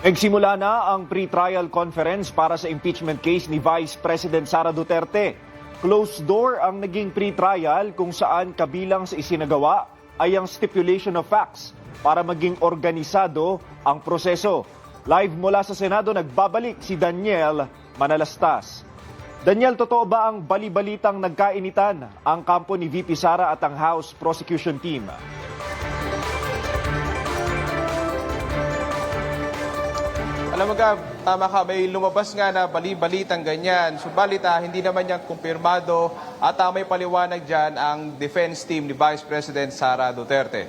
Nagsimula na ang pre-trial conference para sa impeachment case ni Vice President Sara Duterte. Closed door ang naging pre-trial kung saan kabilang sa isinagawa ay ang stipulation of facts para maging organisado ang proseso. Live mula sa Senado, nagbabalik si Daniel Manalastas. Daniel, totoo ba ang bali-balitang nagkainitan ang kampo ni VP Sara at ang House Prosecution Team? Alam mo Gab, tama ka, may lumabas nga na bali-balitang ganyan. Subalit hindi naman niyang kumpirmado at may paliwanag dyan ang defense team ni Vice President Sara Duterte.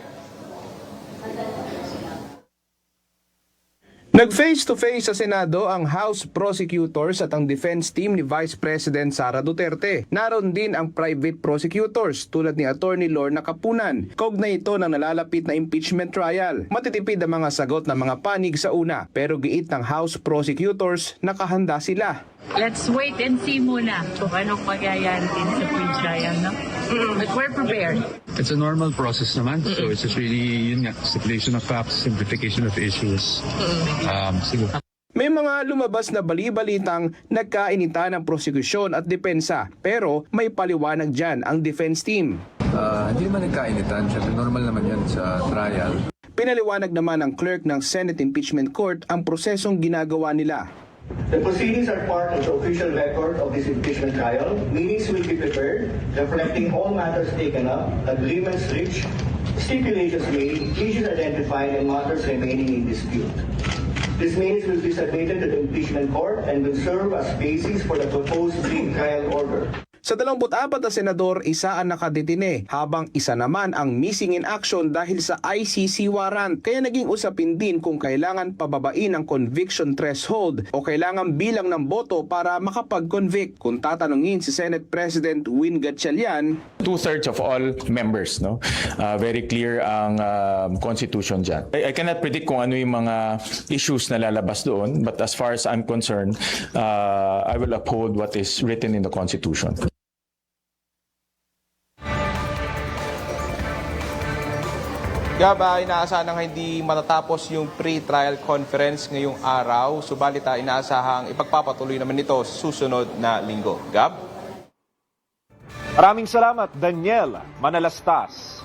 Nag-face-to-face sa Senado ang House Prosecutors at ang defense team ni Vice President Sara Duterte. Naroon din ang private prosecutors tulad ni Attorney Lorna Kapunan. Kaugnay ito ng nalalapit na impeachment trial. Matitipid ang mga sagot ng mga panig sa una, pero giit ng House Prosecutors, nakahanda sila. Let's wait and see muna kung anong mangyayari din sa pre-trial, no? But we're prepared. It's a normal process naman. So it's just really, yun nga, stipulation of facts, simplification of issues. Siguro. May mga lumabas na bali-balitang nagkainitan ng prosekusyon at depensa, pero may paliwanag dyan ang defense team. Hindi naman nagkainitan. Siyempre, normal naman yan sa trial. Pinaliwanag naman ng clerk ng Senate Impeachment Court ang prosesong ginagawa nila. The proceedings are part of the official record of this impeachment trial. Meetings will be prepared, reflecting all matters taken up, agreements reached, stipulations made, issues identified, and matters remaining in dispute. These minutes will be submitted to the impeachment court and will serve as basis for the proposed pre-trial order. Sa 24 na senador, isa ang nakadetine, habang isa naman ang missing in action dahil sa ICC warrant. Kaya naging usapin din kung kailangan pababain ang conviction threshold o kailangan bilang ng boto para makapag-convict. Kung tatanungin si Senate President Win Gatchalian, 2/3 of all members, no? Very clear ang constitution dyan. I cannot predict kung ano yung mga issues na lalabas doon, but as far as I'm concerned, I will uphold what is written in the constitution. Gab, inaasahan na hindi matatapos yung pre-trial conference ngayong araw. Subalit inaasahang ipagpapatuloy naman ito sa susunod na linggo. Gab? Maraming salamat, Daniel Manalastas.